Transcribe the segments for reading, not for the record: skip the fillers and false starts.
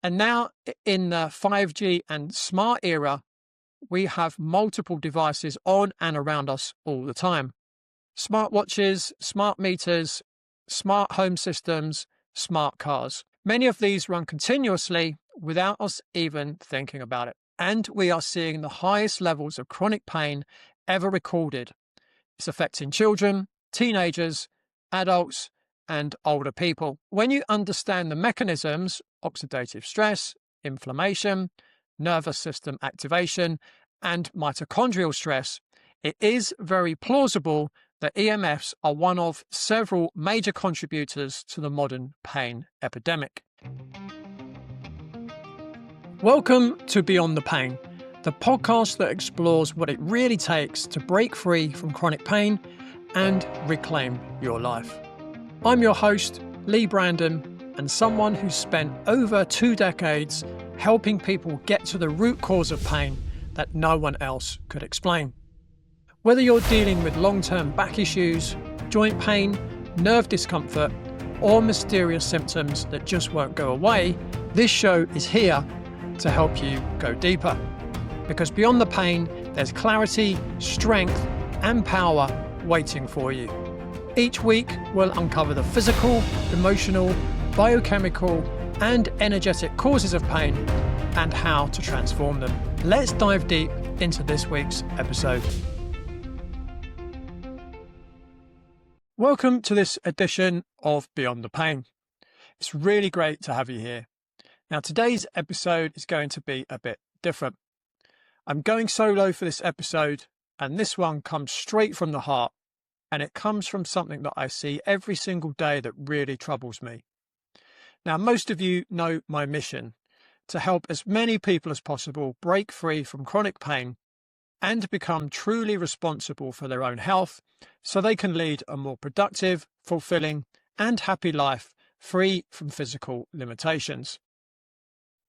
And now in the 5G and smart era, we have multiple devices on and around us all the time. Smartwatches, smart meters, smart home systems, smart cars. Many of these run continuously without us even thinking about it. And we are seeing the highest levels of chronic pain ever recorded. It's affecting children, teenagers, adults, and older people. When you understand the mechanisms, oxidative stress, inflammation, nervous system activation, and mitochondrial stress, it is very plausible that EMFs are one of several major contributors to the modern pain epidemic. Welcome to Beyond the Pain, the podcast that explores what it really takes to break free from chronic pain and reclaim your life. I'm your host, Leigh Brandon, and someone who's spent over 2 decades helping people get to the root cause of pain that no one else could explain. Whether you're dealing with long-term back issues, joint pain, nerve discomfort, or mysterious symptoms that just won't go away, this show is here to help you go deeper. Because beyond the pain, there's clarity, strength, and power waiting for you. Each week, we'll uncover the physical, emotional, biochemical, and energetic causes of pain and how to transform them. Let's dive deep into this week's episode. Welcome to this edition of Beyond the Pain. It's really great to have you here. Now, today's episode is going to be a bit different. I'm going solo for this episode, and this one comes straight from the heart, and it comes from something that I see every single day that really troubles me. Now, most of you know my mission, to help as many people as possible break free from chronic pain and become truly responsible for their own health so they can lead a more productive, fulfilling, and happy life free from physical limitations.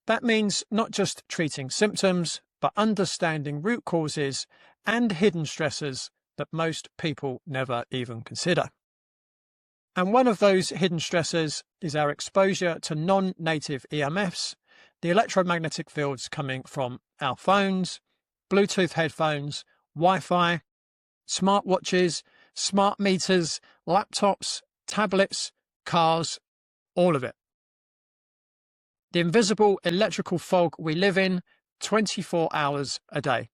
That means not just treating symptoms, but understanding root causes and hidden stressors that most people never even consider. And one of those hidden stressors is our exposure to non-native EMFs, the electromagnetic fields coming from our phones, Bluetooth headphones, Wi-Fi, smartwatches, smart meters, laptops, tablets, cars, all of it. The invisible electrical fog we live in 24 hours a day.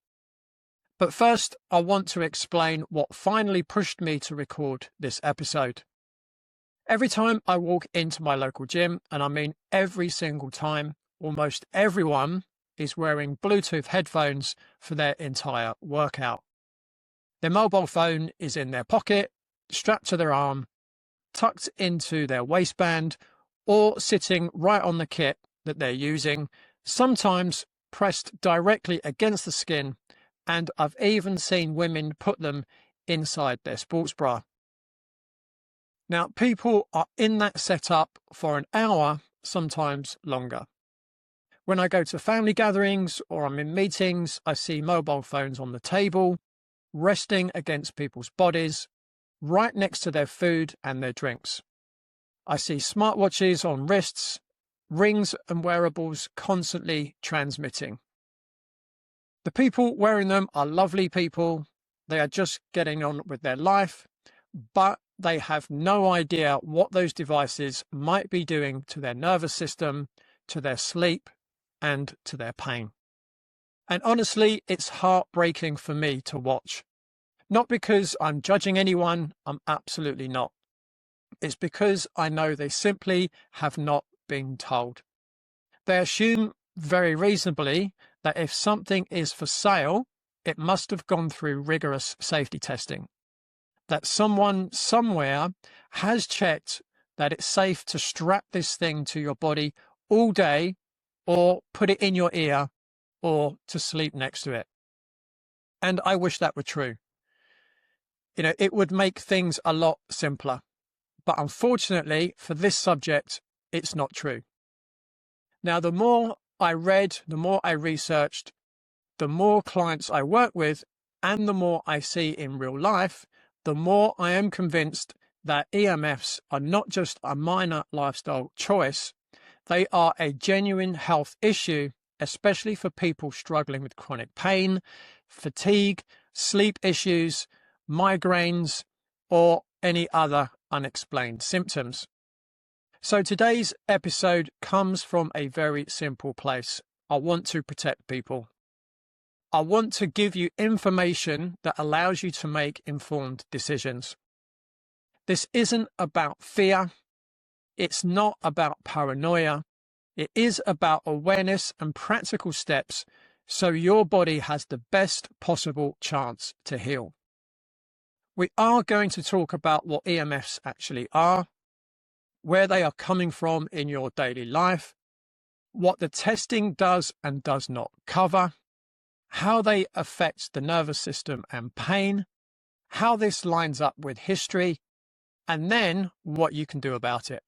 But first, I want to explain what finally pushed me to record this episode. Every time I walk into my local gym, and I mean every single time, almost everyone is wearing Bluetooth headphones for their entire workout. Their mobile phone is in their pocket, strapped to their arm, tucked into their waistband, or sitting right on the kit that they're using, sometimes pressed directly against the skin, and I've even seen women put them inside their sports bra. Now, people are in that setup for an hour, sometimes longer. When I go to family gatherings or I'm in meetings, I see mobile phones on the table, resting against people's bodies, right next to their food and their drinks. I see smartwatches on wrists, rings and wearables constantly transmitting. The people wearing them are lovely people. They are just getting on with their life, but they have no idea what those devices might be doing to their nervous system, to their sleep, and to their pain. And honestly, it's heartbreaking for me to watch. Not because I'm judging anyone, I'm absolutely not. It's because I know they simply have not been told. They assume very reasonably that if something is for sale, it must have gone through rigorous safety testing. That someone somewhere has checked that it's safe to strap this thing to your body all day, or put it in your ear, or to sleep next to it. And I wish that were true. It would make things a lot simpler. But unfortunately, for this subject, it's not true. Now, the more I read, the more I researched, the more clients I work with, and the more I see in real life, the more I am convinced that EMFs are not just a minor lifestyle choice, They are a genuine health issue, especially for people struggling with chronic pain, fatigue, sleep issues, migraines, or any other unexplained symptoms. So today's episode comes from a very simple place. I want to protect people. I want to give you information that allows you to make informed decisions. This isn't about fear. It's not about paranoia. It is about awareness and practical steps so your body has the best possible chance to heal. We are going to talk about what EMFs actually are, where they are coming from in your daily life, what the testing does and does not cover, how they affect the nervous system and pain, how this lines up with history, and then what you can do about it.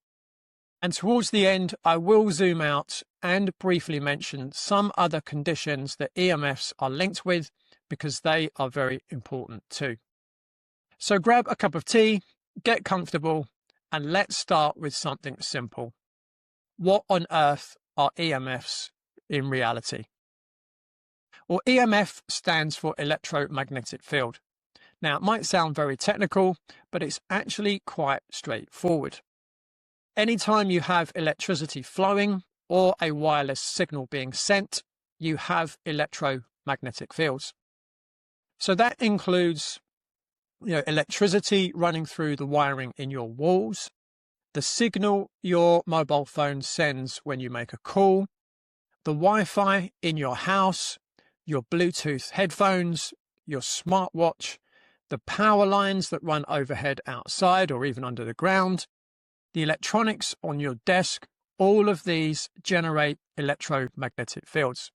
And towards the end, I will zoom out and briefly mention some other conditions that EMFs are linked with because they are very important too. So grab a cup of tea, get comfortable, and let's start with something simple. What on earth are EMFs in reality? Well, EMF stands for electromagnetic field. Now, it might sound very technical, but it's actually quite straightforward. Anytime you have electricity flowing or a wireless signal being sent, you have electromagnetic fields. So that includes, electricity running through the wiring in your walls, the signal your mobile phone sends when you make a call, the Wi-Fi in your house, your Bluetooth headphones, your smartwatch, the power lines that run overhead outside or even under the ground, the electronics on your desk, all of these generate electromagnetic fields.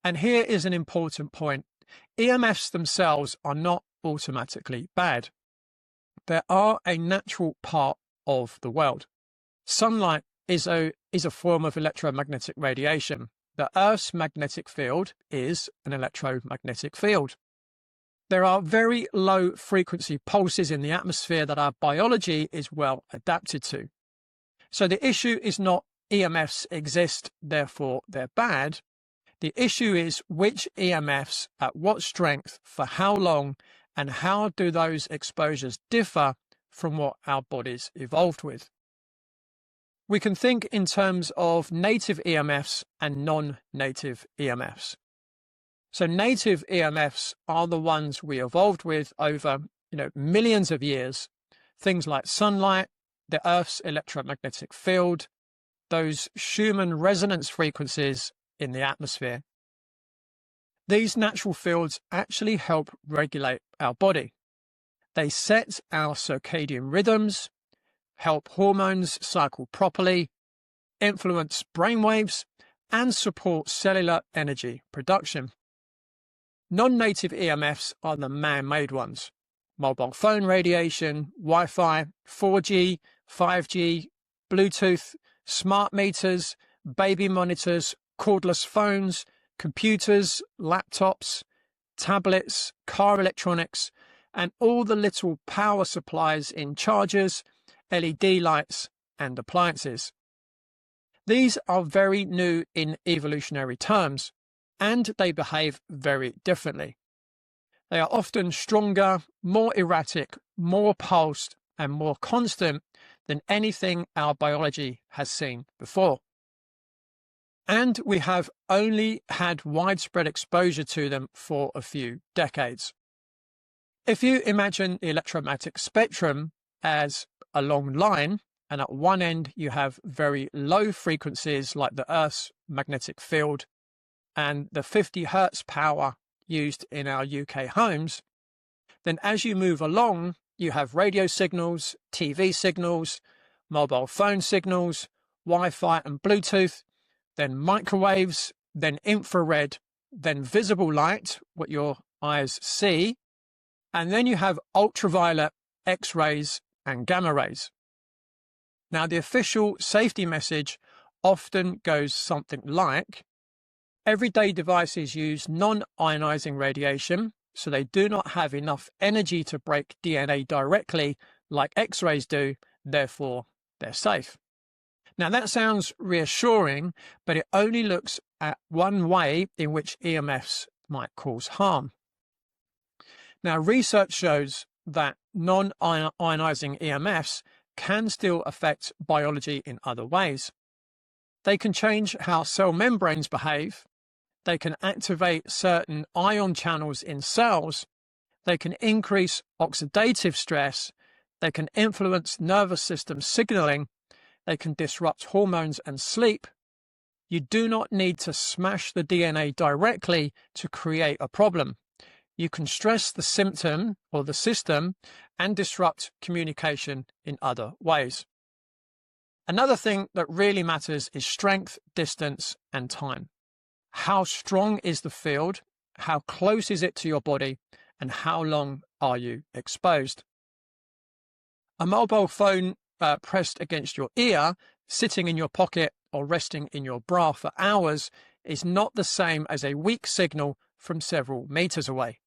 And here is an important point. EMFs themselves are not automatically bad. They are a natural part of the world. Sunlight is a form of electromagnetic radiation. The Earth's magnetic field is an electromagnetic field. There are very low frequency pulses in the atmosphere that our biology is well adapted to. So the issue is not EMFs exist, therefore they're bad. The issue is which EMFs, at what strength, for how long, and how do those exposures differ from what our bodies evolved with. We can think in terms of native EMFs and non-native EMFs. So native EMFs are the ones we evolved with over, millions of years. Things like sunlight, the Earth's electromagnetic field, those Schumann resonance frequencies in the atmosphere. These natural fields actually help regulate our body. They set our circadian rhythms, help hormones cycle properly, influence brainwaves, and support cellular energy production. Non-native EMFs are the man-made ones. Mobile phone radiation, Wi-Fi, 4G, 5G, Bluetooth, smart meters, baby monitors, cordless phones, computers, laptops, tablets, car electronics, and all the little power supplies in chargers, LED lights, and appliances. These are very new in evolutionary terms, and they behave very differently. They are often stronger, more erratic, more pulsed, and more constant than anything our biology has seen before. And we have only had widespread exposure to them for a few decades. If you imagine the electromagnetic spectrum as a long line, and at one end you have very low frequencies like the Earth's magnetic field and the 50 hertz power used in our UK homes, then as you move along, you have radio signals, TV signals, mobile phone signals, Wi-Fi and Bluetooth, then microwaves, then infrared, then visible light, what your eyes see, and then you have ultraviolet, X-rays, and gamma rays. Now, the official safety message often goes something like, everyday devices use non-ionizing radiation, so they do not have enough energy to break DNA directly like X-rays do, therefore they're safe. Now that sounds reassuring, but it only looks at one way in which EMFs might cause harm. Now research shows that non-ionizing EMFs can still affect biology in other ways. They can change how cell membranes behave. They can activate certain ion channels in cells. They can increase oxidative stress. They can influence nervous system signaling. They can disrupt hormones and sleep. You do not need to smash the DNA directly to create a problem. You can stress the symptom or the system and disrupt communication in other ways. Another thing that really matters is strength, distance, and time. How strong is the field? How close is it to your body? And how long are you exposed? A mobile phone pressed against your ear, sitting in your pocket, or resting in your bra for hours is not the same as a weak signal from several meters away.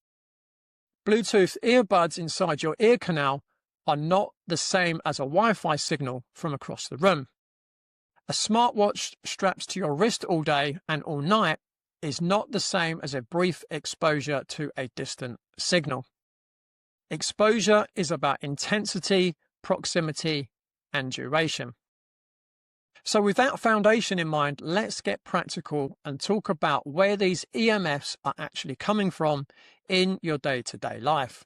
Bluetooth earbuds inside your ear canal are not the same as a Wi-Fi signal from across the room. A smartwatch strapped to your wrist all day and all night is not the same as a brief exposure to a distant signal. Exposure is about intensity, proximity, and duration. So with that foundation in mind, let's get practical and talk about where these EMFs are actually coming from in your day-to-day life.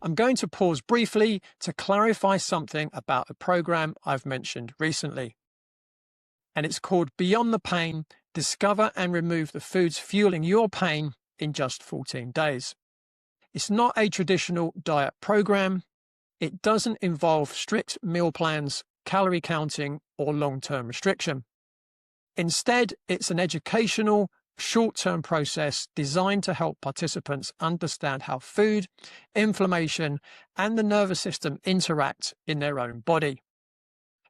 I'm going to pause briefly to clarify something about a program I've mentioned recently. And it's called Beyond the Pain: Discover and Remove the Foods Fueling Your Pain in Just 14 Days. It's not a traditional diet program. It doesn't involve strict meal plans, calorie counting, or long-term restriction. Instead, it's an educational, short-term process designed to help participants understand how food, inflammation, and the nervous system interact in their own body.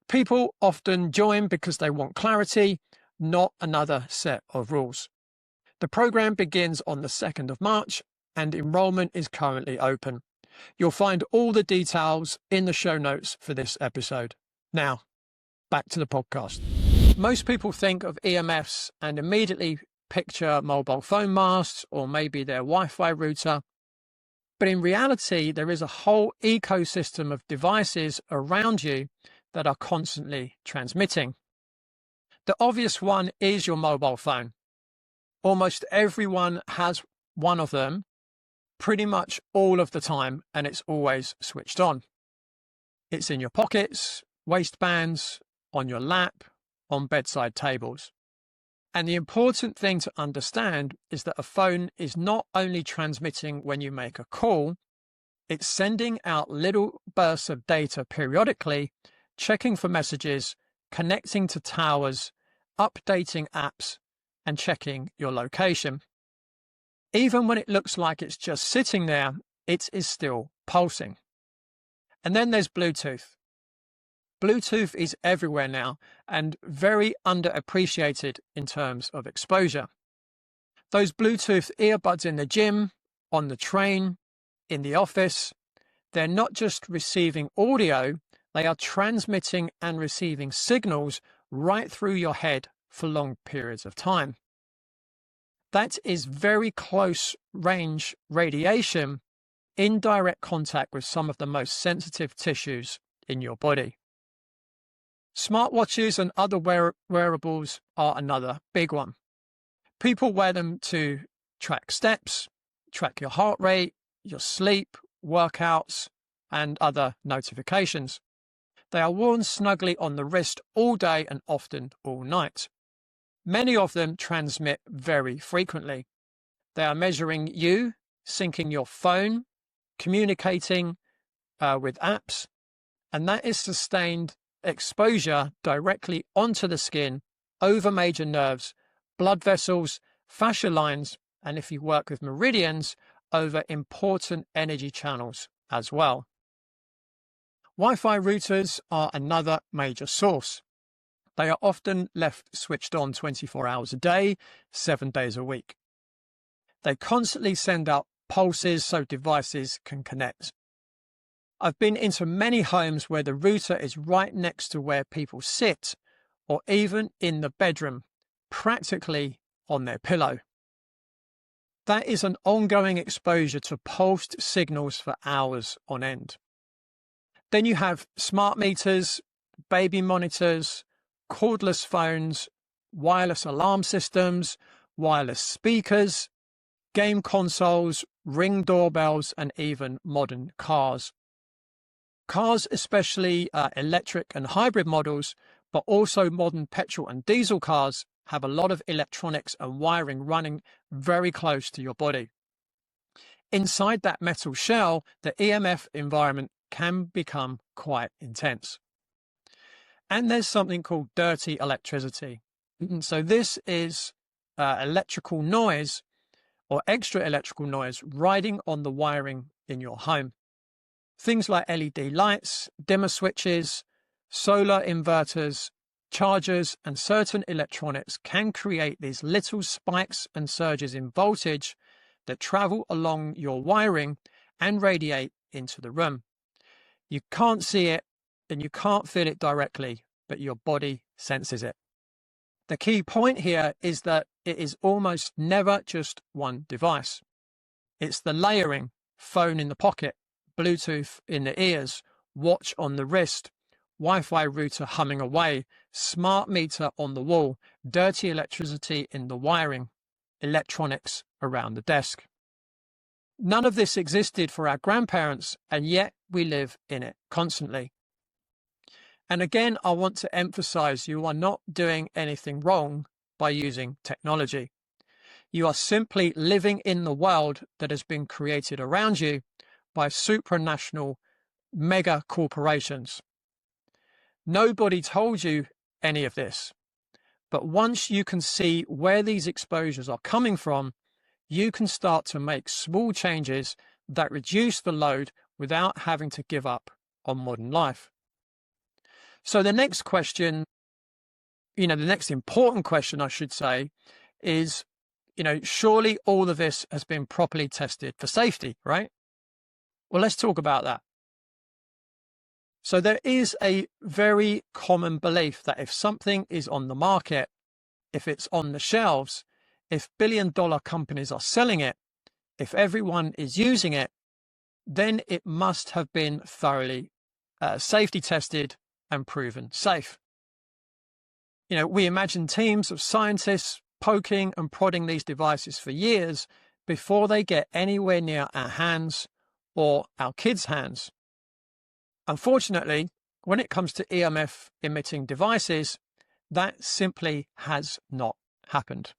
People often join because they want clarity, not another set of rules. The program begins on the 2nd of March, and enrollment is currently open. You'll find all the details in the show notes for this episode. Now, back to the podcast. Most people think of EMFs and immediately picture mobile phone masts or maybe their Wi-Fi router. But in reality, there is a whole ecosystem of devices around you that are constantly transmitting. The obvious one is your mobile phone. Almost everyone has one of them pretty much all of the time, and it's always switched on. It's in your pockets, waistbands, on your lap, on bedside tables. And the important thing to understand is that a phone is not only transmitting when you make a call, it's sending out little bursts of data periodically, checking for messages, connecting to towers, updating apps, and checking your location. Even when it looks like it's just sitting there, it is still pulsing. And then there's Bluetooth. Bluetooth is everywhere now and very underappreciated in terms of exposure. Those Bluetooth earbuds in the gym, on the train, in the office, they're not just receiving audio, they are transmitting and receiving signals right through your head for long periods of time. That is very close range radiation in direct contact with some of the most sensitive tissues in your body. Smartwatches and other wearables are another big one. People wear them to track steps, track your heart rate, your sleep, workouts, and other notifications. They are worn snugly on the wrist all day and often all night. Many of them transmit very frequently. They are measuring you, syncing your phone, communicating with apps, and that is sustained exposure directly onto the skin, over major nerves, blood vessels, fascia lines, and if you work with meridians, over important energy channels as well. Wi-Fi routers are another major source. They are often left switched on 24 hours a day, 7 days a week. They constantly send out pulses so devices can connect. I've been into many homes where the router is right next to where people sit, or even in the bedroom, practically on their pillow. That is an ongoing exposure to pulsed signals for hours on end. Then you have smart meters, baby monitors, cordless phones, wireless alarm systems, wireless speakers, game consoles, Ring doorbells, and even modern cars. Cars, especially electric and hybrid models, but also modern petrol and diesel cars, have a lot of electronics and wiring running very close to your body. Inside that metal shell, the EMF environment can become quite intense. And there's something called dirty electricity. So this is electrical noise or extra electrical noise riding on the wiring in your home. Things like LED lights, dimmer switches, solar inverters, chargers, and certain electronics can create these little spikes and surges in voltage that travel along your wiring and radiate into the room. You can't see it and you can't feel it directly, but your body senses it. The key point here is that it is almost never just one device. It's the layering: phone in the pocket, Bluetooth in the ears, watch on the wrist, Wi-Fi router humming away, smart meter on the wall, dirty electricity in the wiring, electronics around the desk. None of this existed for our grandparents, and yet we live in it constantly. And again, I want to emphasize, you are not doing anything wrong by using technology. You are simply living in the world that has been created around you by supranational mega corporations. Nobody told you any of this, but once you can see where these exposures are coming from, you can start to make small changes that reduce the load without having to give up on modern life. So the next question, the next important question, I should say, is, surely all of this has been properly tested for safety, right? Well, let's talk about that. So there is a very common belief that if something is on the market, if it's on the shelves, if billion-dollar companies are selling it, if everyone is using it, then it must have been thoroughly safety tested and proven safe. We imagine teams of scientists poking and prodding these devices for years before they get anywhere near our hands or our kids' hands. Unfortunately, when it comes to EMF emitting devices, that simply has not happened.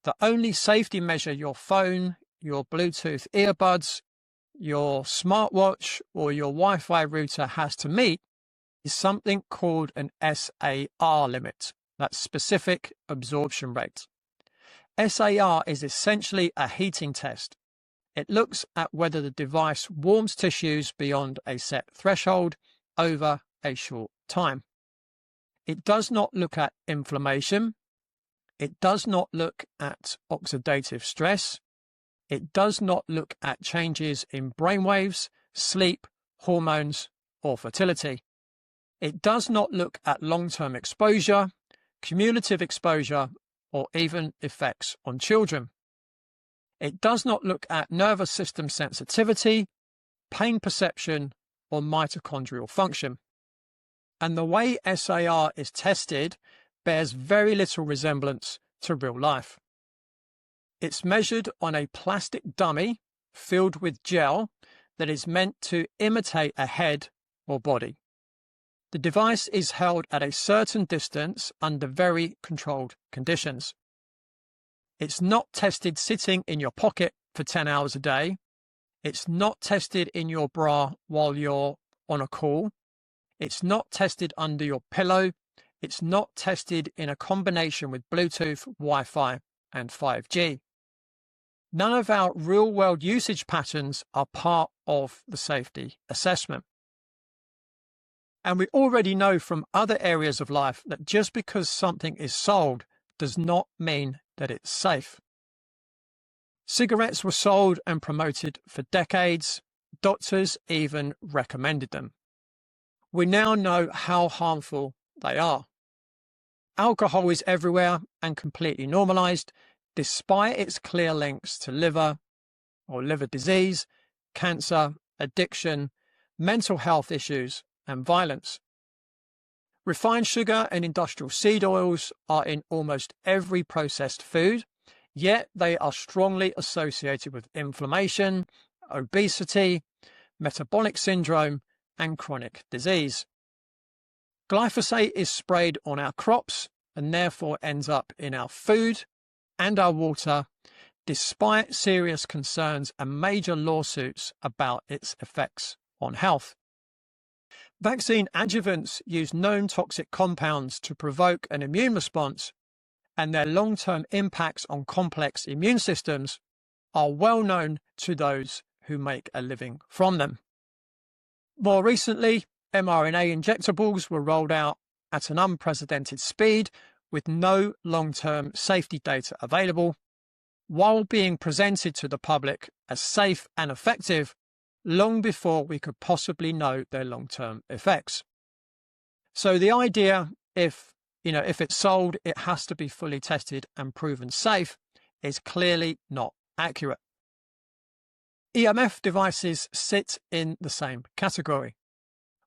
The only safety measure your phone, your Bluetooth earbuds, your smartwatch, or your Wi-Fi router has to meet is something called an SAR limit. That's specific absorption rate. SAR is essentially a heating test. It looks at whether the device warms tissues beyond a set threshold over a short time. It does not look at inflammation. It does not look at oxidative stress. It does not look at changes in brainwaves, sleep, hormones, or fertility. It does not look at long-term exposure, cumulative exposure, or even effects on children. It does not look at nervous system sensitivity, pain perception, or mitochondrial function. And the way SAR is tested bears very little resemblance to real life. It's measured on a plastic dummy filled with gel that is meant to imitate a head or body. The device is held at a certain distance under very controlled conditions. It's not tested sitting in your pocket for 10 hours a day. It's not tested in your bra while you're on a call. It's not tested under your pillow. It's not tested in a combination with Bluetooth, Wi-Fi, and 5G. None of our real-world usage patterns are part of the safety assessment. And we already know from other areas of life that just because something is sold does not mean that it's safe. Cigarettes were sold and promoted for decades. Doctors even recommended them. We now know how harmful they are. Alcohol is everywhere and completely normalized, despite its clear links to liver or liver disease, cancer, addiction, mental health issues, and violence. Refined sugar and industrial seed oils are in almost every processed food, yet they are strongly associated with inflammation, obesity, metabolic syndrome, and chronic disease. Glyphosate is sprayed on our crops and therefore ends up in our food and our water, despite serious concerns and major lawsuits about its effects on health. Vaccine adjuvants use known toxic compounds to provoke an immune response, and their long-term impacts on complex immune systems are well known to those who make a living from them. More recently, mRNA injectables were rolled out at an unprecedented speed with no long-term safety data available, while being presented to the public as safe and effective long before we could possibly know their long-term effects. So the idea, if it's sold, it has to be fully tested and proven safe, is clearly not accurate. EMF devices sit in the same category.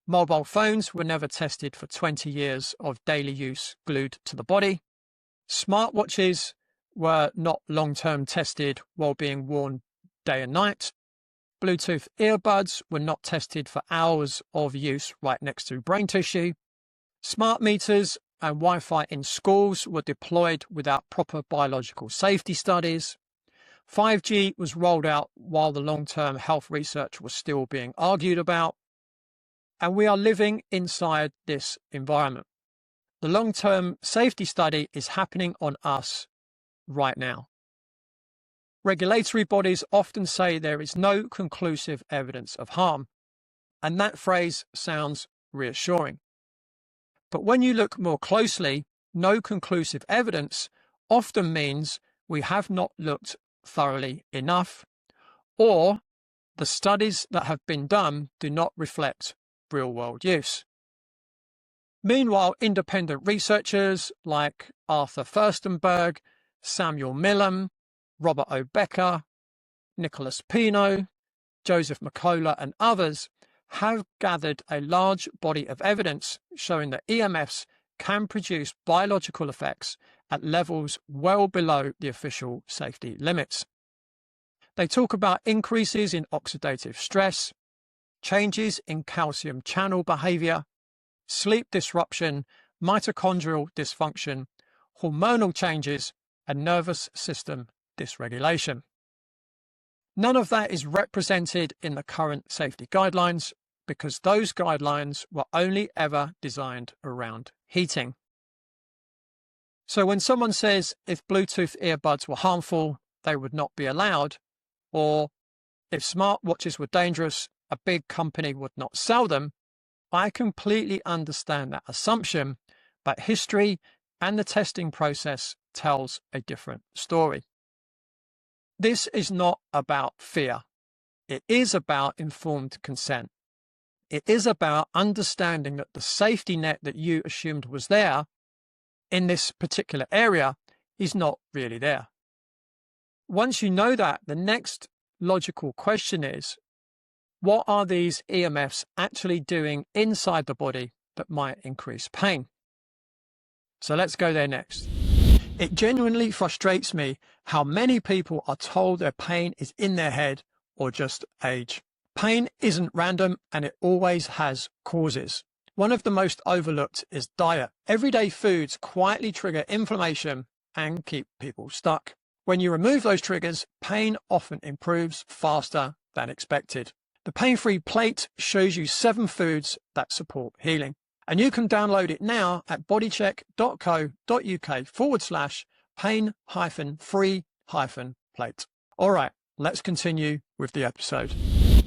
Mobile phones were never tested for 20 years of daily use glued to the body. Smartwatches were not long-term tested while being worn day and night. Bluetooth earbuds were not tested for hours of use right next to brain tissue. Smart meters and Wi-Fi in schools were deployed without proper biological safety studies. 5G was rolled out while the long-term health research was still being argued about. And we are living inside this environment. The long-term safety study is happening on us right now. Regulatory bodies often say there is no conclusive evidence of harm, and that phrase sounds reassuring. But when you look more closely, no conclusive evidence often means we have not looked thoroughly enough, or the studies that have been done do not reflect real-world use. Meanwhile, independent researchers like Arthur Furstenberg, Samuel Millam, Robert O. Becker, Nicholas Pino, Joseph McCullough, and others have gathered a large body of evidence showing that EMFs can produce biological effects at levels well below the official safety limits. They talk about increases in oxidative stress, changes in calcium channel behavior, sleep disruption, mitochondrial dysfunction, hormonal changes, and nervous system dysregulation. None of that is represented in the current safety guidelines because those guidelines were only ever designed around heating. So when someone says if Bluetooth earbuds were harmful, they would not be allowed, or if smartwatches were dangerous, a big company would not sell them, I completely understand that assumption, but history and the testing process tells a different story. This is not about fear. It is about informed consent. It is about understanding that the safety net that you assumed was there in this particular area is not really there. Once you know that, the next logical question is, what are these EMFs actually doing inside the body that might increase pain? So let's go there next. It genuinely frustrates me how many people are told their pain is in their head or just age. Pain isn't random and it always has causes. One of the most overlooked is diet. Everyday foods quietly trigger inflammation and keep people stuck. When you remove those triggers, pain often improves faster than expected. The Pain-Free Plate shows you 7 foods that support healing. And you can download it now at bodycheck.co.uk/pain-free-plate. All right, let's continue with the episode.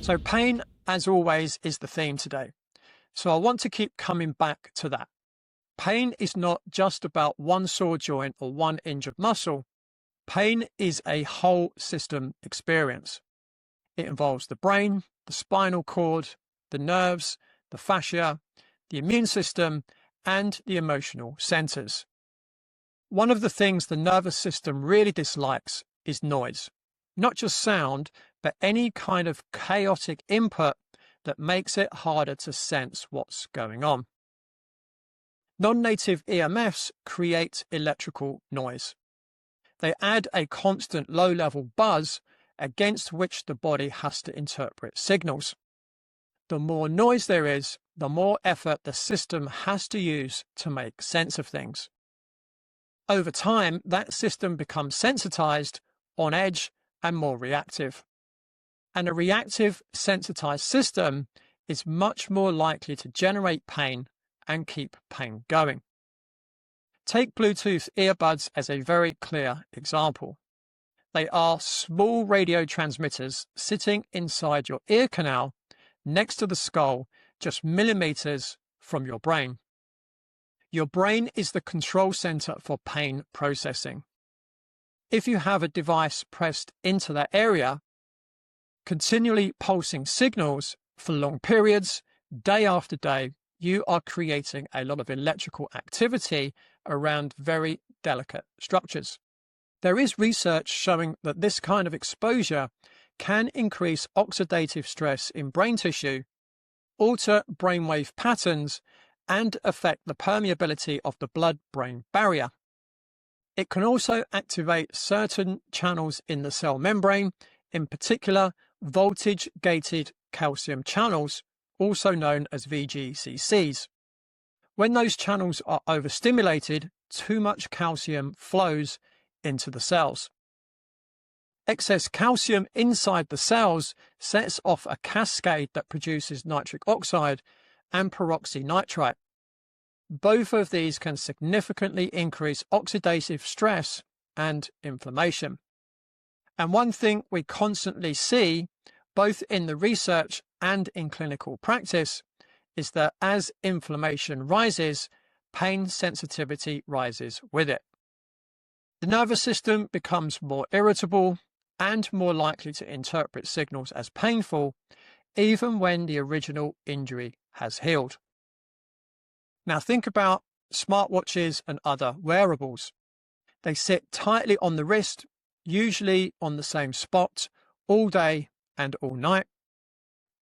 So pain, as always, is the theme today. So I want to keep coming back to that. Pain is not just about one sore joint or one injured muscle. Pain is a whole system experience. It involves the brain, the spinal cord, the nerves, the fascia, the immune system, and the emotional centers. One of the things the nervous system really dislikes is noise. Not just sound, but any kind of chaotic input that makes it harder to sense what's going on. Non-native EMFs create electrical noise. They add a constant low-level buzz against which the body has to interpret signals. The more noise there is, the more effort the system has to use to make sense of things. Over time, that system becomes sensitized, on edge, and more reactive. And a reactive, sensitized system is much more likely to generate pain and keep pain going. Take Bluetooth earbuds as a very clear example. They are small radio transmitters sitting inside your ear canal next to the skull, just millimeters from your brain. Your brain is the control center for pain processing. If you have a device pressed into that area, continually pulsing signals for long periods, day after day, you are creating a lot of electrical activity around very delicate structures. There is research showing that this kind of exposure can increase oxidative stress in brain tissue, alter brainwave patterns, and affect the permeability of the blood-brain barrier. It can also activate certain channels in the cell membrane, in particular voltage-gated calcium channels, also known as VGCCs. When those channels are overstimulated, too much calcium flows into the cells. Excess calcium inside the cells sets off a cascade that produces nitric oxide and peroxynitrite. Both of these can significantly increase oxidative stress and inflammation. And one thing we constantly see, both in the research and in clinical practice, is that as inflammation rises, pain sensitivity rises with it. The nervous system becomes more irritable and more likely to interpret signals as painful, even when the original injury has healed. Now think about smartwatches and other wearables. They sit tightly on the wrist, usually on the same spot, all day and all night.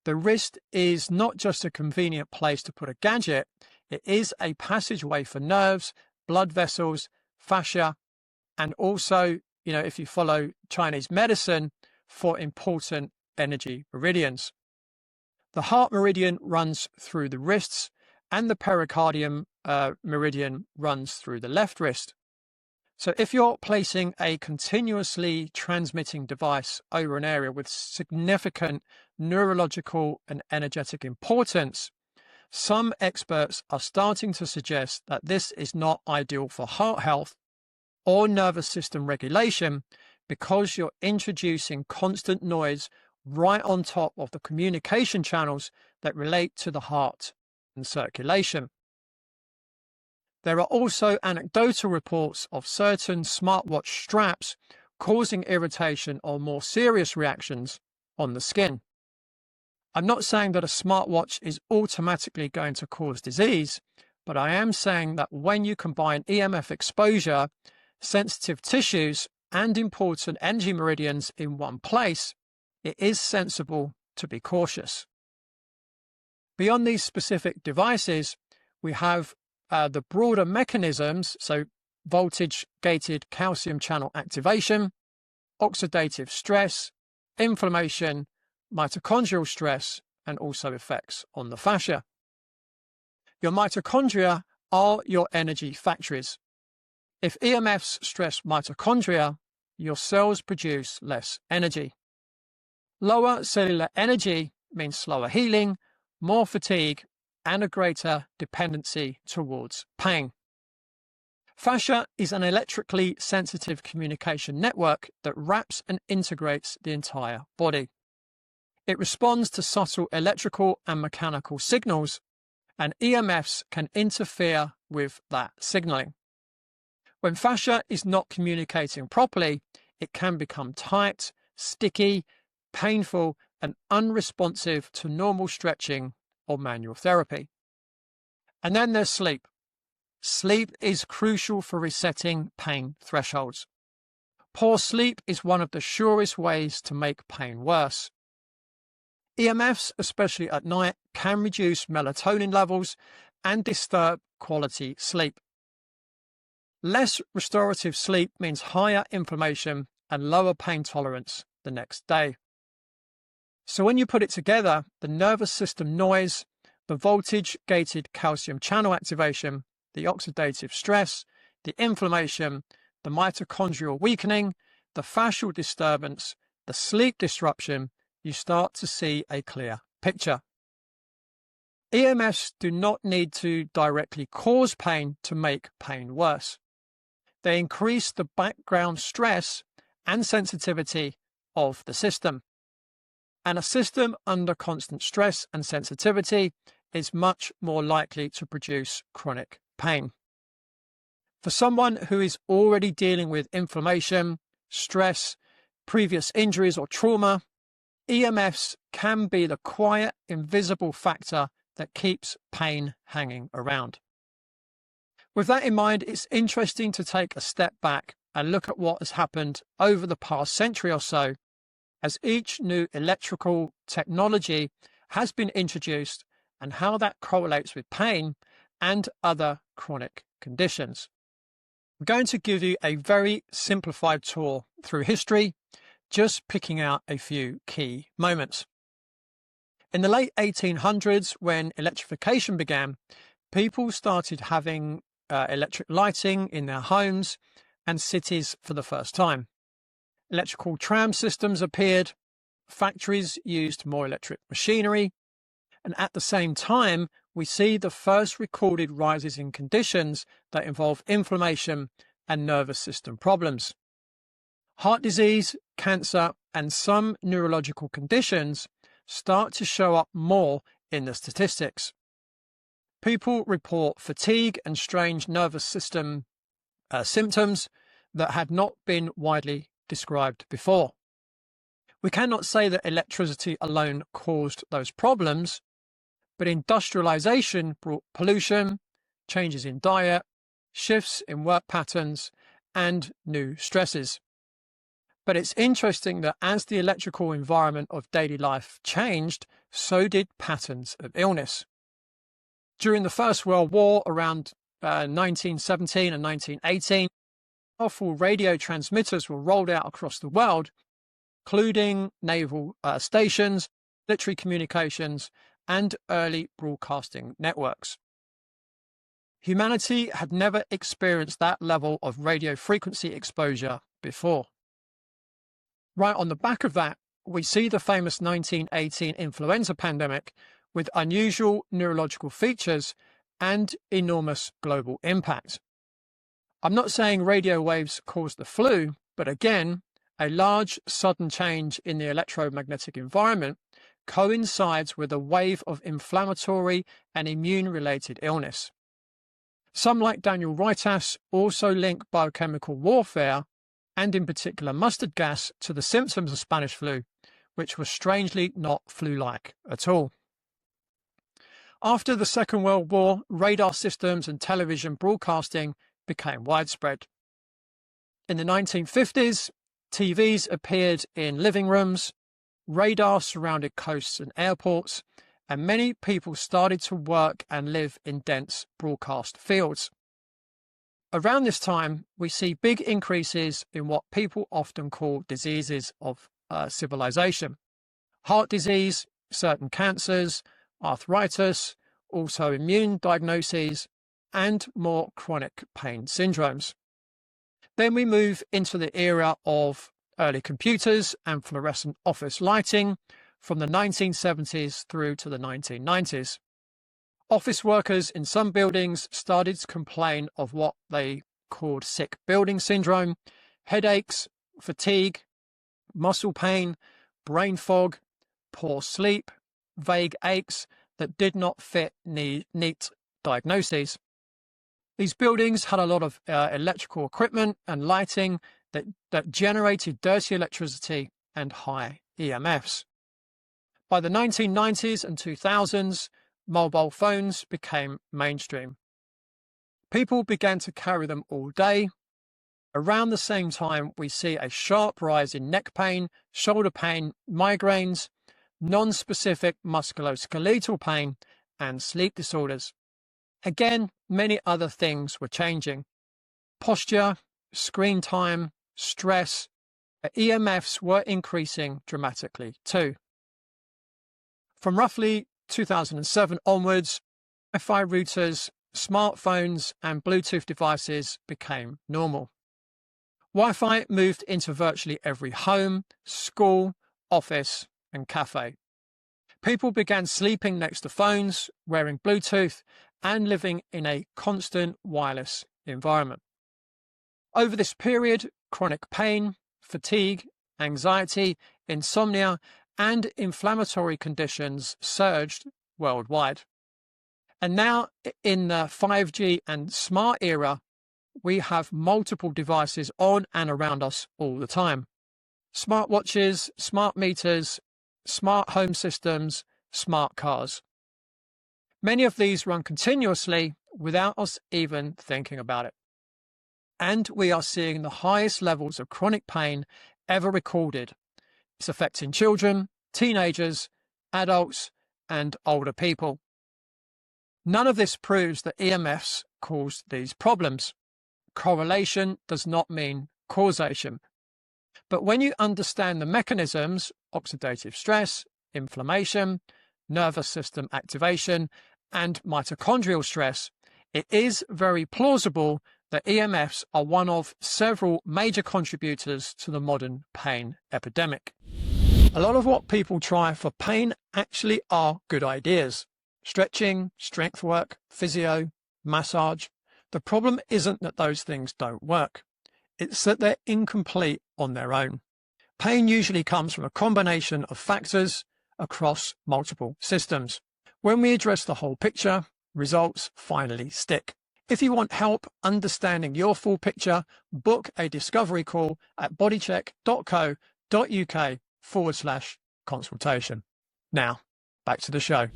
The wrist is not just a convenient place to put a gadget, it is a passageway for nerves, blood vessels, fascia, and also, if you follow Chinese medicine, for important energy meridians. The heart meridian runs through the wrists, and the pericardium meridian runs through the left wrist. So if you're placing a continuously transmitting device over an area with significant neurological and energetic importance, some experts are starting to suggest that this is not ideal for heart health or nervous system regulation because you're introducing constant noise right on top of the communication channels that relate to the heart and circulation. There are also anecdotal reports of certain smartwatch straps causing irritation or more serious reactions on the skin. I'm not saying that a smartwatch is automatically going to cause disease, but I am saying that when you combine EMF exposure, sensitive tissues, and important energy meridians in one place, it is sensible to be cautious. Beyond these specific devices, we have the broader mechanisms, so voltage-gated calcium channel activation, oxidative stress, inflammation, mitochondrial stress, and also effects on the fascia. Your mitochondria are your energy factories. If EMFs stress mitochondria, your cells produce less energy. Lower cellular energy means slower healing, more fatigue, and a greater dependency towards pain. Fascia is an electrically sensitive communication network that wraps and integrates the entire body. It responds to subtle electrical and mechanical signals, and EMFs can interfere with that signaling. When fascia is not communicating properly, it can become tight, sticky, painful, and unresponsive to normal stretching or manual therapy. And then there's sleep. Sleep is crucial for resetting pain thresholds. Poor sleep is one of the surest ways to make pain worse. EMFs, especially at night, can reduce melatonin levels and disturb quality sleep. Less restorative sleep means higher inflammation and lower pain tolerance the next day. So when you put it together, the nervous system noise, the voltage-gated calcium channel activation, the oxidative stress, the inflammation, the mitochondrial weakening, the fascial disturbance, the sleep disruption, you start to see a clear picture. EMFs do not need to directly cause pain to make pain worse. They increase the background stress and sensitivity of the system. And a system under constant stress and sensitivity is much more likely to produce chronic pain. For someone who is already dealing with inflammation, stress, previous injuries or trauma, EMFs can be the quiet, invisible factor that keeps pain hanging around. With that in mind, it's interesting to take a step back and look at what has happened over the past century or so as each new electrical technology has been introduced and how that correlates with pain and other chronic conditions. I'm going to give you a very simplified tour through history, just picking out a few key moments. In the late 1800s, when electrification began, people started having electric lighting in their homes and cities for the first time. Electrical tram systems appeared, factories used more electric machinery, and at the same time, we see the first recorded rises in conditions that involve inflammation and nervous system problems. Heart disease, cancer, and some neurological conditions start to show up more in the statistics. People report fatigue and strange nervous system symptoms that had not been widely described before. We cannot say that electricity alone caused those problems, but industrialization brought pollution, changes in diet, shifts in work patterns, and new stresses. But it's interesting that as the electrical environment of daily life changed, so did patterns of illness. During the First World War, around 1917 and 1918, powerful radio transmitters were rolled out across the world, including naval stations, military communications, and early broadcasting networks. Humanity had never experienced that level of radio frequency exposure before. Right on the back of that, we see the famous 1918 influenza pandemic with unusual neurological features and enormous global impact. I'm not saying radio waves caused the flu, but again, a large sudden change in the electromagnetic environment coincides with a wave of inflammatory and immune-related illness. Some, like Daniel Reitash, also link biochemical warfare, and in particular mustard gas, to the symptoms of Spanish flu, which was strangely not flu-like at all. After the Second World War, radar systems and television broadcasting became widespread. In the 1950s, TVs appeared in living rooms, radar surrounded coasts and airports, and many people started to work and live in dense broadcast fields. Around this time, we see big increases in what people often call diseases of civilization. Heart disease, certain cancers, arthritis, autoimmune diagnoses, and more chronic pain syndromes. Then we move into the era of early computers and fluorescent office lighting from the 1970s through to the 1990s. Office workers in some buildings started to complain of what they called sick building syndrome, headaches, fatigue, muscle pain, brain fog, poor sleep, vague aches that did not fit neat diagnoses. These buildings had a lot of electrical equipment and lighting that generated dirty electricity and high EMFs. By the 1990s and 2000s, mobile phones became mainstream. People began to carry them all day. Around the same time, we see a sharp rise in neck pain, shoulder pain, migraines, non-specific musculoskeletal pain, and sleep disorders. Again, many other things were changing. Posture, screen time, stress, EMFs were increasing dramatically too. From roughly 2007 onwards, Wi-Fi routers, smartphones, and Bluetooth devices became normal. Wi-Fi moved into virtually every home, school, office, and cafe. People began sleeping next to phones, wearing Bluetooth, and living in a constant wireless environment. Over this period, chronic pain, fatigue, anxiety, insomnia, and inflammatory conditions surged worldwide. And now, in the 5G and smart era, we have multiple devices on and around us all the time. Smartwatches, smart meters, smart home systems, smart cars. Many of these run continuously without us even thinking about it. And we are seeing the highest levels of chronic pain ever recorded. It's affecting children, teenagers, adults, and older people. None of this proves that EMFs cause these problems. Correlation does not mean causation. But when you understand the mechanisms, oxidative stress, inflammation, nervous system activation, and mitochondrial stress, it is very plausible that EMFs are one of several major contributors to the modern pain epidemic. A lot of what people try for pain actually are good ideas. Stretching, strength work, physio, massage. The problem isn't that those things don't work. It's that they're incomplete on their own. Pain usually comes from a combination of factors across multiple systems. When we address the whole picture, results finally stick. If you want help understanding your full picture, book a discovery call at bodycheck.co.uk/consultation. Now, back to the show.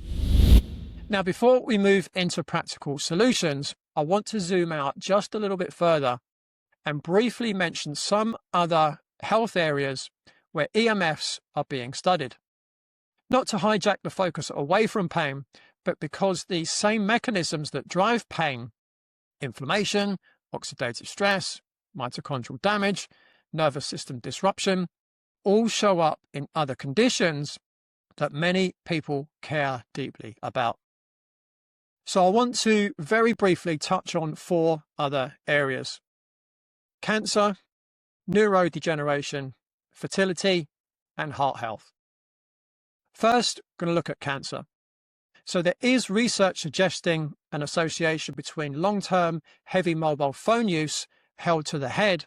Now, before we move into practical solutions, I want to zoom out just a little bit further and briefly mention some other health areas where EMFs are being studied. Not to hijack the focus away from pain, but because these same mechanisms that drive pain, inflammation, oxidative stress, mitochondrial damage, nervous system disruption, all show up in other conditions that many people care deeply about. So I want to very briefly touch on 4 other areas: cancer, neurodegeneration, fertility, and heart health. First, I'm going to look at cancer. So there is research suggesting an association between long-term heavy mobile phone use held to the head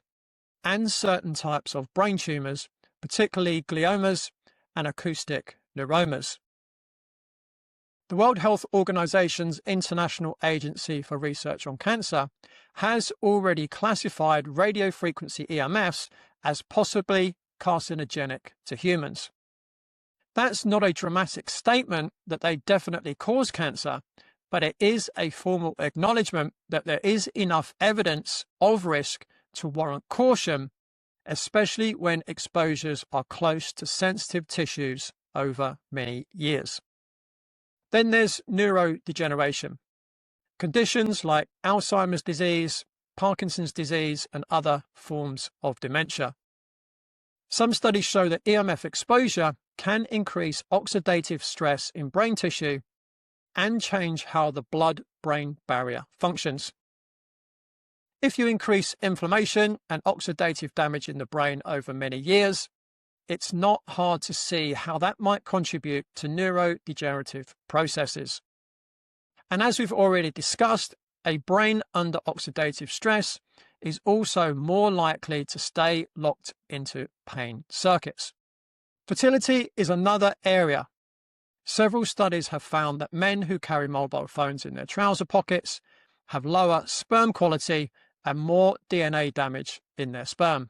and certain types of brain tumors, particularly gliomas and acoustic neuromas. The World Health Organization's International Agency for Research on Cancer has already classified radiofrequency EMFs as possibly carcinogenic to humans. That's not a dramatic statement that they definitely cause cancer, but it is a formal acknowledgement that there is enough evidence of risk to warrant caution, especially when exposures are close to sensitive tissues over many years. Then there's neurodegeneration. Conditions like Alzheimer's disease, Parkinson's disease, and other forms of dementia. Some studies show that EMF exposure can increase oxidative stress in brain tissue and change how the blood-brain barrier functions. If you increase inflammation and oxidative damage in the brain over many years, it's not hard to see how that might contribute to neurodegenerative processes. And as we've already discussed, a brain under oxidative stress is also more likely to stay locked into pain circuits. Fertility is another area. Several studies have found that men who carry mobile phones in their trouser pockets have lower sperm quality and more DNA damage in their sperm.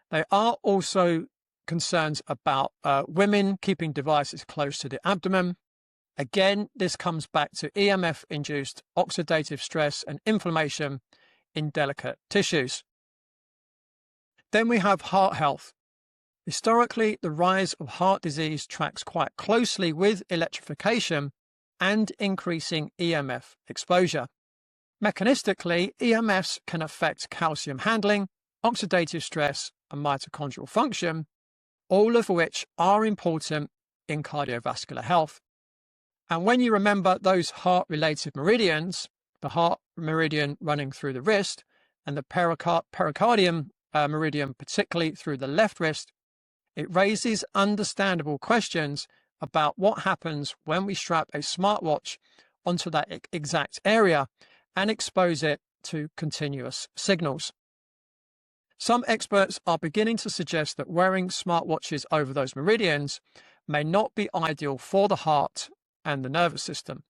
They are also concerns about women keeping devices close to the abdomen. Again, this comes back to EMF-induced oxidative stress and inflammation in delicate tissues. Then we have heart health. Historically, the rise of heart disease tracks quite closely with electrification and increasing EMF exposure. Mechanistically, EMFs can affect calcium handling, oxidative stress, and mitochondrial function, all of which are important in cardiovascular health. And when you remember those heart-related meridians, the heart meridian running through the wrist and the pericardium meridian, particularly through the left wrist, it raises understandable questions about what happens when we strap a smartwatch onto that exact area and expose it to continuous signals. Some experts are beginning to suggest that wearing smartwatches over those meridians may not be ideal for the heart and the nervous system.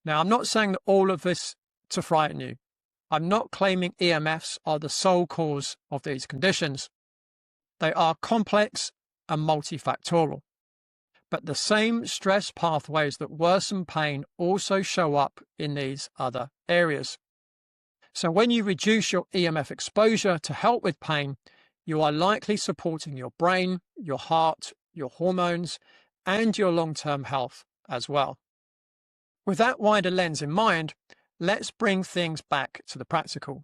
Now, I'm not saying that all of this to frighten you. I'm not claiming EMFs are the sole cause of these conditions. They are complex and multifactorial. But the same stress pathways that worsen pain also show up in these other areas. So when you reduce your EMF exposure to help with pain, you are likely supporting your brain, your heart, your hormones, and your long-term health as well. With that wider lens in mind, let's bring things back to the practical.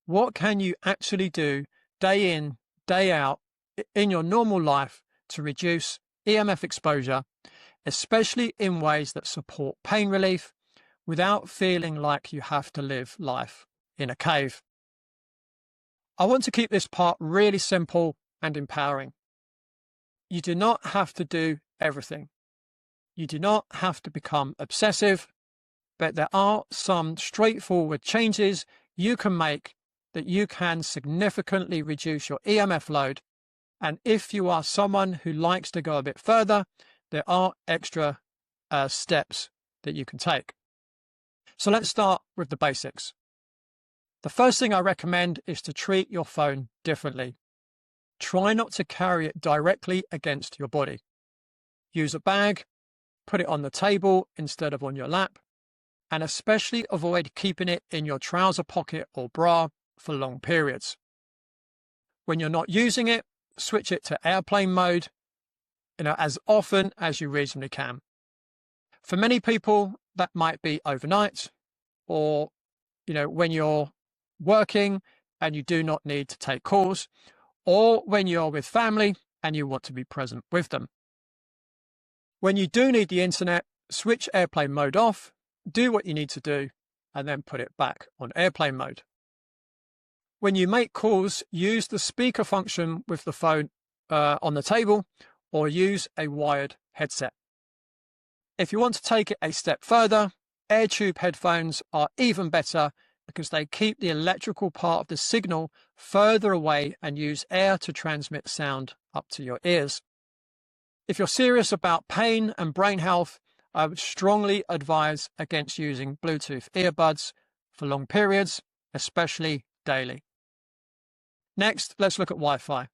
What can you actually do day in, day out in your normal life to reduce EMF exposure, especially in ways that support pain relief without feeling like you have to live life in a cave? I want to keep this part really simple and empowering. You do not have to do everything. You do not have to become obsessive, but there are some straightforward changes you can make that you can significantly reduce your EMF load. And if you are someone who likes to go a bit further, there are extra steps that you can take. So let's start with the basics. The first thing I recommend is to treat your phone differently. Try not to carry it directly against your body. Use a bag, put it on the table instead of on your lap, and especially avoid keeping it in your trouser pocket or bra for long periods. When you're not using it, switch it to airplane mode, as often as you reasonably can. For many people, that might be overnight or, when you're working and you do not need to take calls, or when you're with family and you want to be present with them. When you do need the internet, switch airplane mode off, do what you need to do, and then put it back on airplane mode. When you make calls, use the speaker function with the phone on the table or use a wired headset. If you want to take it a step further, air tube headphones are even better because they keep the electrical part of the signal further away and use air to transmit sound up to your ears. If you're serious about pain and brain health, I would strongly advise against using Bluetooth earbuds for long periods, especially daily. Next, let's look at Wi-Fi.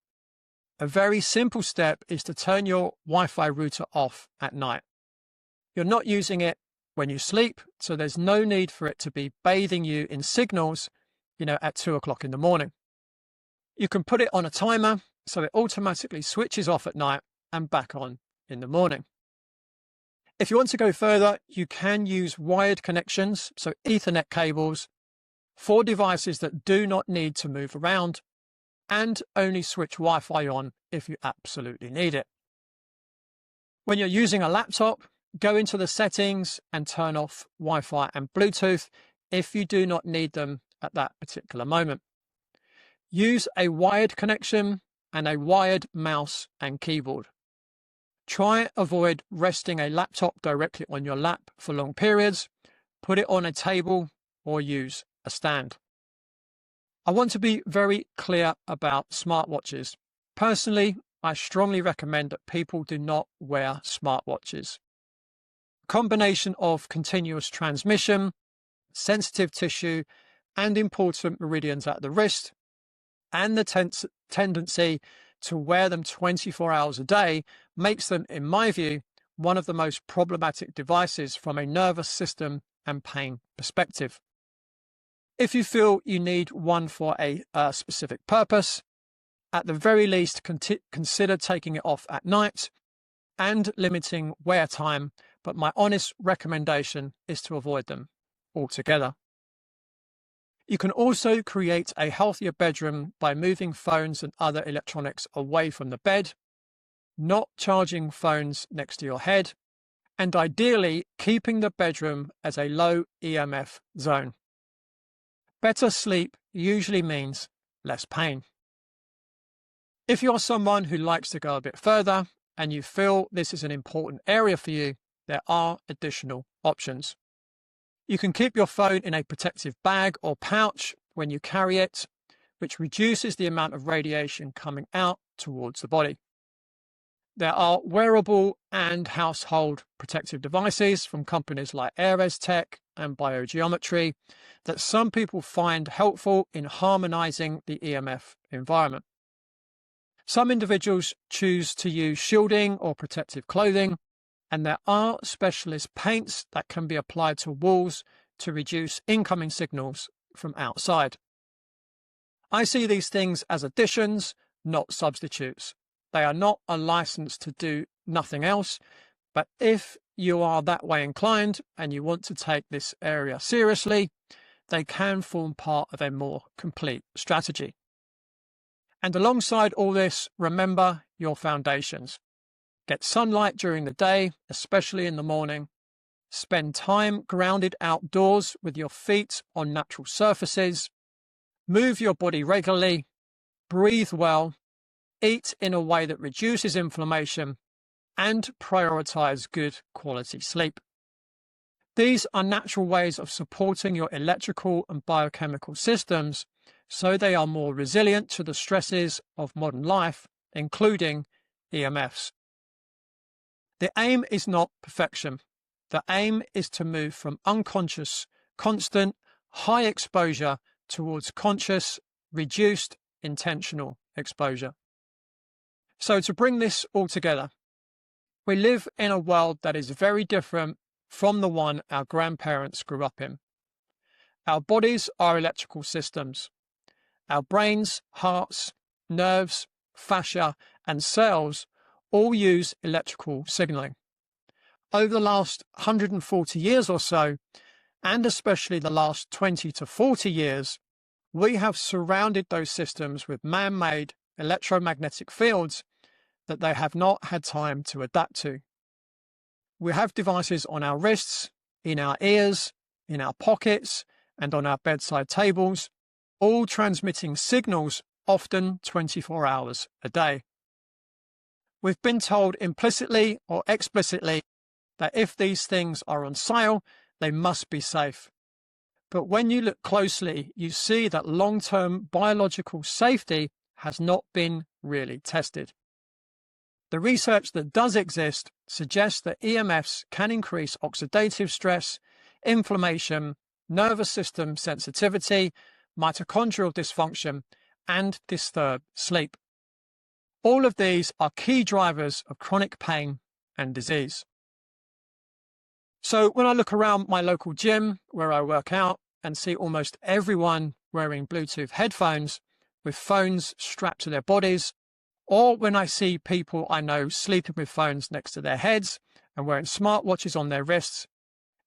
A very simple step is to turn your Wi-Fi router off at night. You're not using it when you sleep, so there's no need for it to be bathing you in signals, at 2 o'clock in the morning. You can put it on a timer so it automatically switches off at night and back on in the morning. If you want to go further, you can use wired connections, so Ethernet cables, for devices that do not need to move around, and only switch Wi-Fi on if you absolutely need it. When you're using a laptop, go into the settings and turn off Wi-Fi and Bluetooth if you do not need them at that particular moment. Use a wired connection and a wired mouse and keyboard. Try avoid resting a laptop directly on your lap for long periods. Put it on a table or use a stand. I want to be very clear about smartwatches. Personally, I strongly recommend that people do not wear smartwatches. A combination of continuous transmission, sensitive tissue, and important meridians at the wrist, and the tendency to wear them 24 hours a day makes them, in my view, one of the most problematic devices from a nervous system and pain perspective. If you feel you need one for a specific purpose, at the very least consider taking it off at night and limiting wear time, but my honest recommendation is to avoid them altogether. You can also create a healthier bedroom by moving phones and other electronics away from the bed, not charging phones next to your head, and ideally keeping the bedroom as a low EMF zone. Better sleep usually means less pain. If you're someone who likes to go a bit further and you feel this is an important area for you, there are additional options. You can keep your phone in a protective bag or pouch when you carry it, which reduces the amount of radiation coming out towards the body. There are wearable and household protective devices from companies like Tech and Biogeometry that some people find helpful in harmonizing the EMF environment. Some individuals choose to use shielding or protective clothing, and there are specialist paints that can be applied to walls to reduce incoming signals from outside. I see these things as additions, not substitutes. They are not a license to do nothing else, but if you are that way inclined and you want to take this area seriously, they can form part of a more complete strategy. And alongside all this, remember your foundations. Get sunlight during the day, especially in the morning. Spend time grounded outdoors with your feet on natural surfaces. Move your body regularly. Breathe well. Eat in a way that reduces inflammation. And prioritize good quality sleep. These are natural ways of supporting your electrical and biochemical systems so they are more resilient to the stresses of modern life, including EMFs. The aim is not perfection. The aim is to move from unconscious, constant, high exposure towards conscious, reduced, intentional exposure. So to bring this all together, we live in a world that is very different from the one our grandparents grew up in. Our bodies are electrical systems. Our brains, hearts, nerves, fascia, and cells all use electrical signaling. Over the last 140 years or so, and especially the last 20 to 40 years, we have surrounded those systems with man-made electromagnetic fields that they have not had time to adapt to. We have devices on our wrists, in our ears, in our pockets, and on our bedside tables, all transmitting signals often 24 hours a day. We've been told implicitly or explicitly that if these things are on sale, they must be safe. But when you look closely, you see that long-term biological safety has not been really tested. The research that does exist suggests that EMFs can increase oxidative stress, inflammation, nervous system sensitivity, mitochondrial dysfunction, and disturb sleep. All of these are key drivers of chronic pain and disease. So when I look around my local gym where I work out and see almost everyone wearing Bluetooth headphones with phones strapped to their bodies, or when I see people I know sleeping with phones next to their heads and wearing smartwatches on their wrists,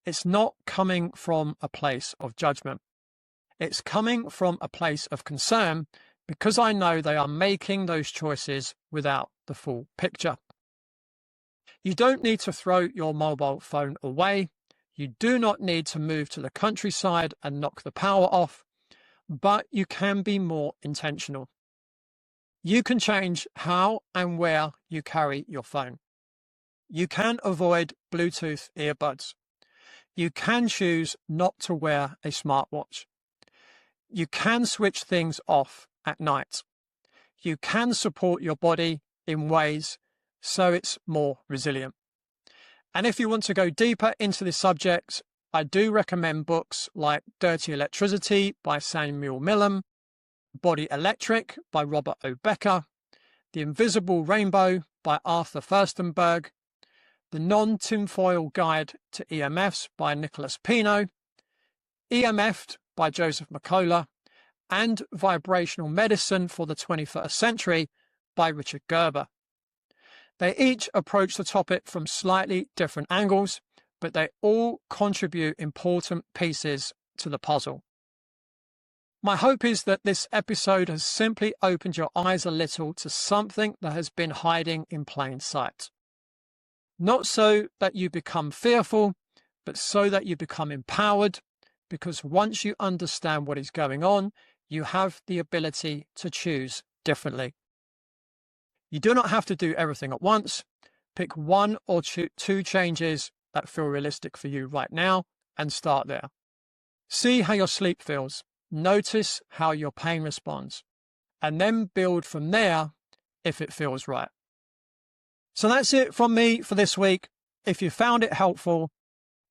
it's not coming from a place of judgment. It's coming from a place of concern because I know they are making those choices without the full picture. You don't need to throw your mobile phone away. You do not need to move to the countryside and knock the power off, but you can be more intentional. You can change how and where you carry your phone. You can avoid Bluetooth earbuds. You can choose not to wear a smartwatch. You can switch things off at night. You can support your body in ways so it's more resilient. And if you want to go deeper into this subject, I do recommend books like Dirty Electricity by Samuel Millam, Body Electric by Robert O. Becker, The Invisible Rainbow by Arthur Furstenberg, The Non-Tinfoil Guide to EMFs by Nicholas Pino, EMF'd by Joseph McCullough, and Vibrational Medicine for the 21st Century by Richard Gerber. They each approach the topic from slightly different angles, but they all contribute important pieces to the puzzle. My hope is that this episode has simply opened your eyes a little to something that has been hiding in plain sight. Not so that you become fearful, but so that you become empowered, because once you understand what is going on, you have the ability to choose differently. You do not have to do everything at once. Pick one or two changes that feel realistic for you right now and start there. See how your sleep feels. Notice how your pain responds, and then build from there if it feels right. So that's it from me for this week. If you found it helpful,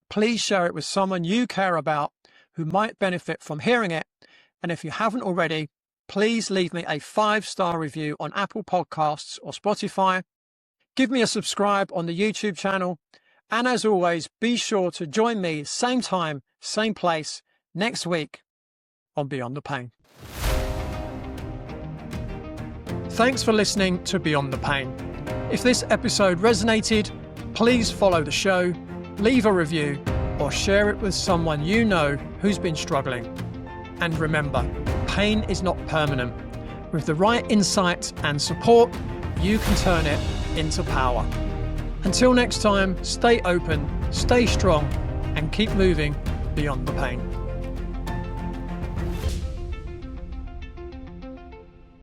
please share it with someone you care about who might benefit from hearing it. And if you haven't already, please leave me a 5-star review on Apple Podcasts or Spotify. Give me a subscribe on the YouTube channel. And as always, be sure to join me same time, same place next week on Beyond the Pain. Thanks for listening to Beyond the Pain. If this episode resonated, please follow the show, leave a review, or share it with someone you know who's been struggling. And remember, pain is not permanent. With the right insight and support, you can turn it into power. Until next time, stay open, stay strong, and keep moving beyond the pain.